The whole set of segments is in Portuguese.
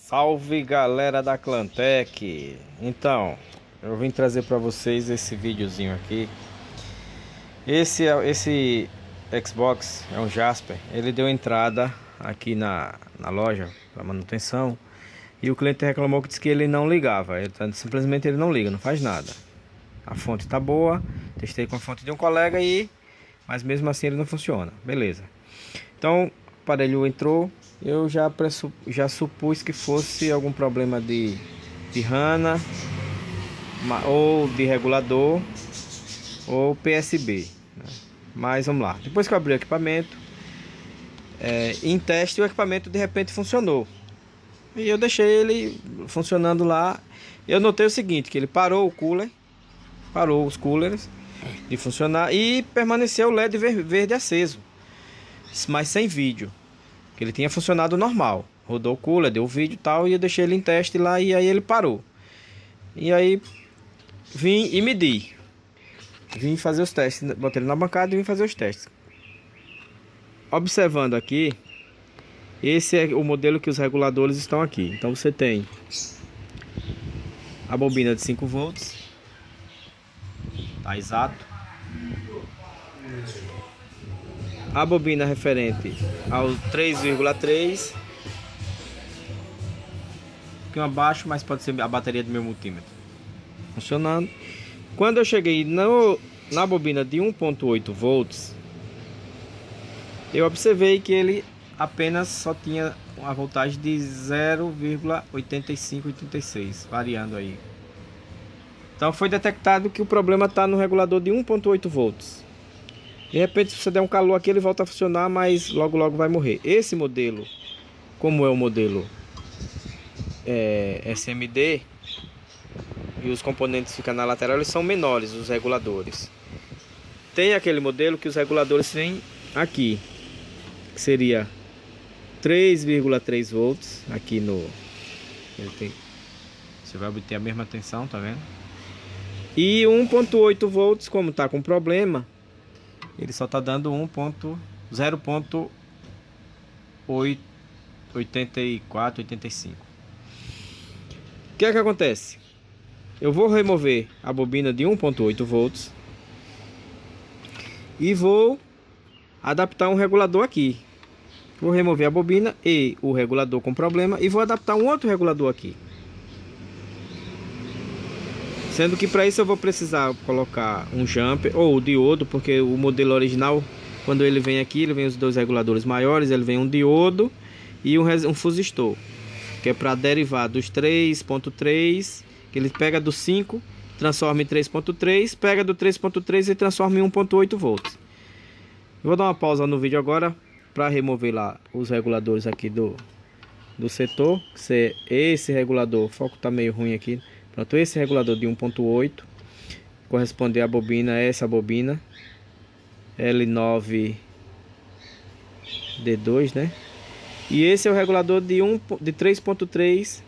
Salve galera da Clantech! Então, eu vim trazer para vocês esse videozinho aqui. Esse Xbox é um Jasper. Ele deu entrada aqui na loja para manutenção e o cliente reclamou que disse que ele não ligava. Simplesmente ele não liga, não faz nada. A fonte tá boa, testei com a fonte de um colega mas mesmo assim ele não funciona. Beleza. Então, o aparelho entrou. Eu já supus que fosse algum problema de RANA ou de regulador ou PSB, né? Mas vamos lá. Depois que eu abri o equipamento, em teste o equipamento de repente funcionou. E eu deixei ele funcionando lá. Eu notei o seguinte, que ele parou os coolers de funcionar e permaneceu o LED verde aceso, mas sem vídeo. Que ele tinha funcionado normal, rodou o cooler, deu o vídeo e tal, e eu deixei ele em teste lá e aí ele parou. E aí vim e medi, vim fazer os testes, botei ele na bancada e vim fazer os testes. Observando aqui, esse é o modelo que os reguladores estão aqui. Então você tem a bobina de 5 volts, tá exato. A bobina referente ao 3,3, um pouquinho abaixo, mas pode ser a bateria do meu multímetro funcionando. Quando eu cheguei na bobina de 1,8 volts, eu observei que ele apenas só tinha uma voltagem de 0,8586, variando aí. Então foi detectado que o problema está no regulador de 1,8 volts. De repente, se você der um calor aqui, ele volta a funcionar, mas logo vai morrer. Esse modelo, como é o modelo SMD, e os componentes ficam na lateral, eles são menores, os reguladores. Tem aquele modelo que os reguladores vêm aqui, que seria 3,3 volts. Aqui você vai obter a mesma tensão, tá vendo? E 1,8 volts, como tá com problema, ele só está dando 0,84, 85. O que é que acontece? Eu vou remover a bobina de 1,8 volts e vou adaptar um regulador aqui. Vou remover a bobina e o regulador com problema e vou adaptar um outro regulador aqui. Sendo que para isso eu vou precisar colocar um jumper ou diodo, porque o modelo original, quando ele vem aqui, ele vem os dois reguladores maiores, ele vem um diodo e um fusistor, que é para derivar dos 3.3, que ele pega do 5, transforma em 3.3, pega do 3.3 e transforma em 1.8 volts. Eu vou dar uma pausa no vídeo agora para remover lá os reguladores aqui do setor. Esse regulador, o foco tá meio ruim aqui. Pronto, esse regulador de 1.8 corresponde à bobina, essa bobina L9D2, né? E esse é o regulador de 3.3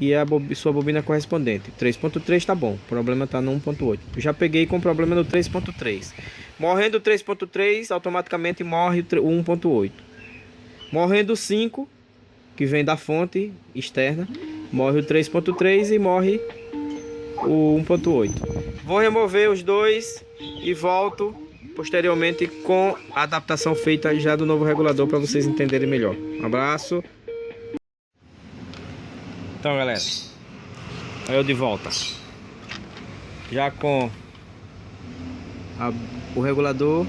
e sua bobina correspondente. 3.3 tá bom, o problema tá no 1.8. Eu já peguei com problema no 3.3. Morrendo o 3.3, automaticamente morre o 1.8. Morrendo o 5, que vem da fonte externa, morre o 3.3 e morre o 1.8. Vou remover os dois e volto posteriormente com a adaptação feita já do novo regulador para vocês entenderem melhor. Um abraço. Então galera, aí eu de volta já com o regulador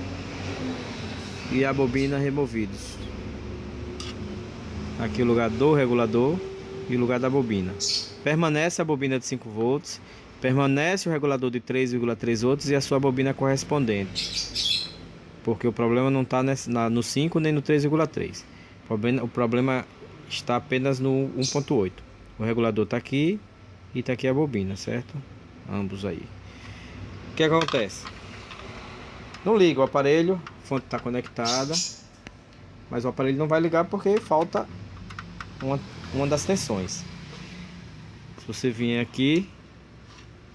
e a bobina removidos. Aqui o lugar do regulador e o lugar da bobina. Permanece a bobina de 5 volts, permanece o regulador de 3,3 volts e a sua bobina correspondente, porque o problema não está no 5 nem no 3,3. O problema está apenas no 1.8. O regulador está aqui e está aqui a bobina, certo? Ambos aí. O que acontece? Não liga o aparelho, a fonte está conectada, mas o aparelho não vai ligar porque falta uma das tensões. Se você vier aqui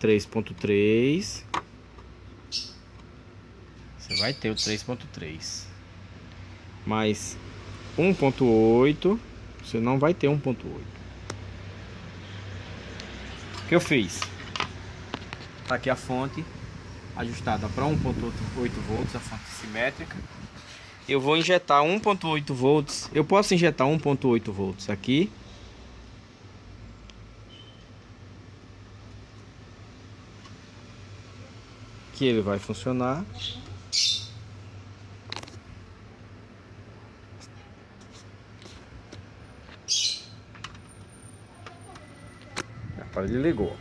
3.3, você vai ter o 3.3, mas 1.8 você não vai ter 1.8. O que eu fiz? Tá aqui a fonte ajustada para 1.8 volts, a fonte simétrica. Eu vou injetar 1.8 volts. Eu posso injetar 1.8 volts aqui. Que ele vai funcionar. O aparelho ligou.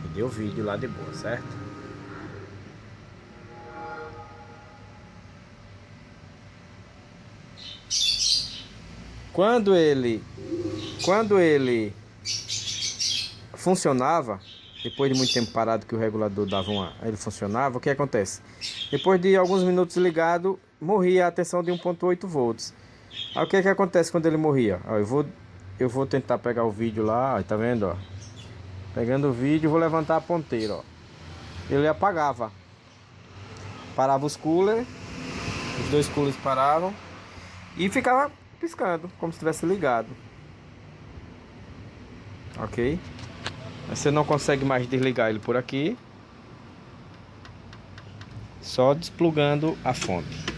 E deu vídeo lá de boa, certo? Quando ele funcionava, depois de muito tempo parado que o regulador dava ele funcionava, o que acontece? Depois de alguns minutos ligado, morria a tensão de 1.8 volts. Aí o que acontece quando ele morria? Ó, eu vou tentar pegar o vídeo lá, ó, tá vendo, ó? Pegando o vídeo, vou levantar a ponteira, ó. Ele apagava. Parava os coolers, os dois coolers paravam e ficava piscando, como se tivesse ligado. Ok? Você não consegue mais desligar ele por aqui, só desplugando a fonte.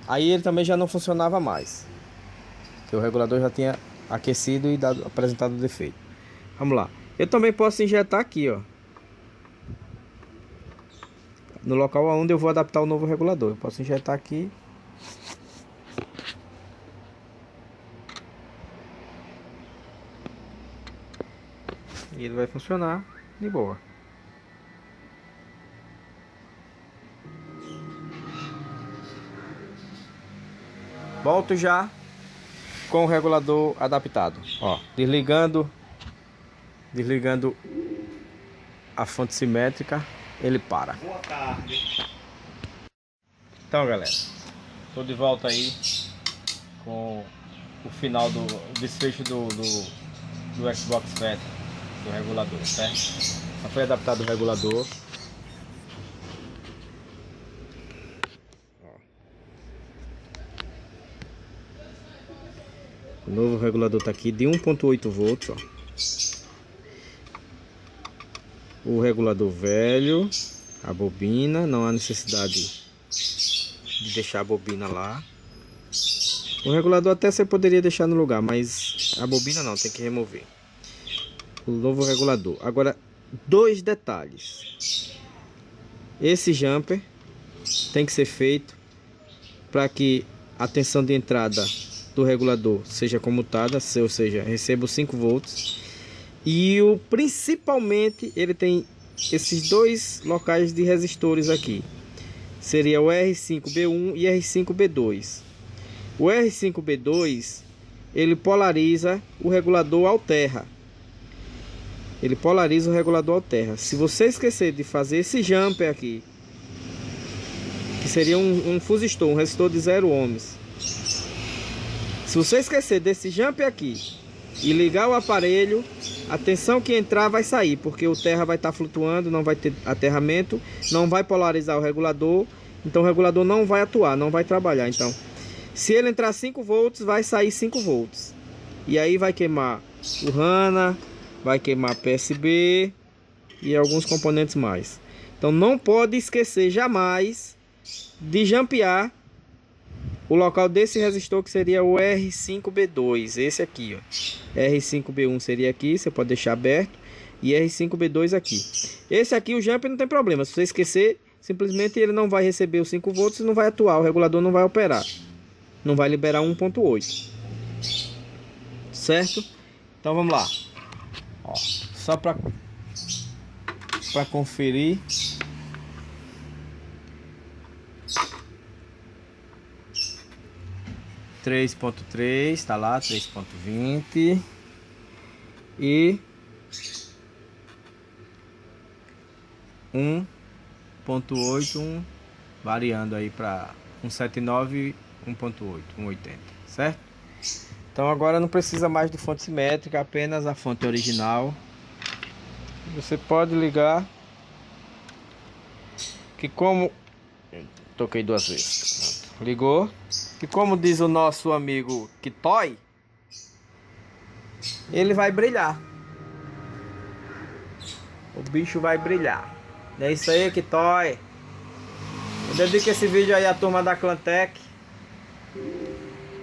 Aí ele também já não funcionava mais, porque o regulador já tinha aquecido e apresentado defeito. Vamos lá. Eu também posso injetar aqui, ó, no local onde eu vou adaptar o novo regulador. Eu posso injetar aqui. E ele vai funcionar de boa. Volto já com o regulador adaptado. Ó, desligando a fonte simétrica, ele para. Boa tarde. Então, galera, tô de volta aí com o final do desfecho do Xbox Fat, do regulador, certo? Já foi adaptado o regulador. O novo regulador tá aqui de 1.8 volts, ó. O regulador velho, a bobina, não há necessidade de deixar a bobina lá. O regulador até você poderia deixar no lugar, mas a bobina não, tem que remover. O novo regulador. Agora, dois detalhes. Esse jumper tem que ser feito para que a tensão de entrada do regulador seja comutada, ou seja, receba os 5 volts. E principalmente ele tem esses dois locais de resistores aqui. Seria o R5B1 e R5B2. O R5B2 ele polariza o regulador ao terra. Ele polariza o regulador ao terra. Se você esquecer de fazer esse jumper aqui, que seria um fusistor, um resistor de 0 ohms. Se você esquecer desse jumper aqui e ligar o aparelho, a tensão que entrar vai sair, porque o terra vai estar flutuando, não vai ter aterramento, não vai polarizar o regulador, então o regulador não vai atuar, não vai trabalhar. Então, se ele entrar 5 volts, vai sair 5 volts. E aí vai queimar o RANA, vai queimar PSB e alguns componentes mais. Então não pode esquecer jamais de jampear o local desse resistor, que seria o R5B2, esse aqui, ó. R5B1 seria aqui, você pode deixar aberto, e R5B2 aqui. Esse aqui, o jump não tem problema, se você esquecer, simplesmente ele não vai receber os 5 volts e não vai atuar, o regulador não vai operar, não vai liberar 1.8, certo? Então vamos lá, ó, só para conferir. 3.3, tá lá, 3.20 e 1.8, variando aí para 1.79 e 1.8, 1.80, certo? Então agora não precisa mais de fonte simétrica, apenas a fonte original. Você pode ligar, que como toquei 2 vezes, ligou. que, como diz o nosso amigo Kitoy, ele vai brilhar. O bicho vai brilhar. É isso aí, Kitoy. Eu dedico esse vídeo aí à turma da Clantec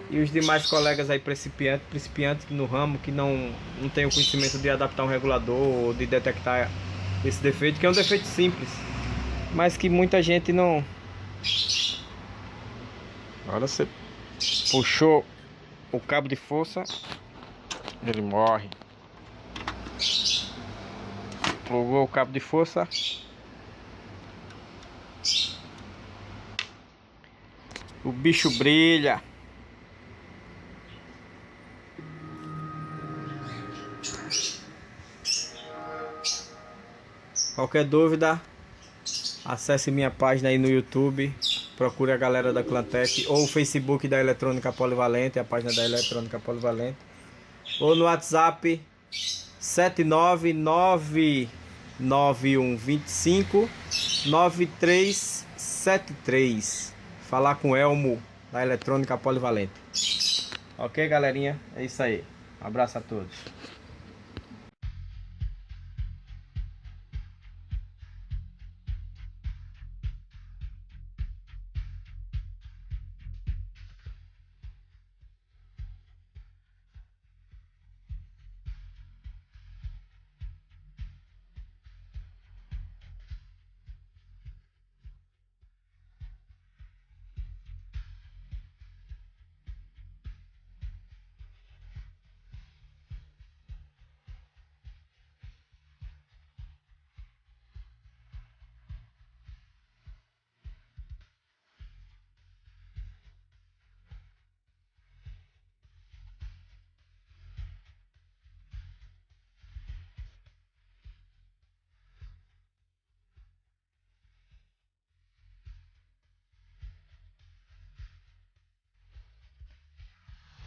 e os demais colegas aí principiantes no ramo, que não tem o conhecimento de adaptar um regulador ou de detectar esse defeito, que é um defeito simples, mas que muita gente não... Agora você puxou o cabo de força, ele morre. Plugou o cabo de força, o bicho brilha. Qualquer dúvida, acesse minha página aí no YouTube, procure a galera da Clantec, ou o Facebook da Eletrônica Polivalente, a página da Eletrônica Polivalente, ou no WhatsApp 79991259373. Falar com Elmo da Eletrônica Polivalente. Ok, galerinha? É isso aí. Um abraço a todos.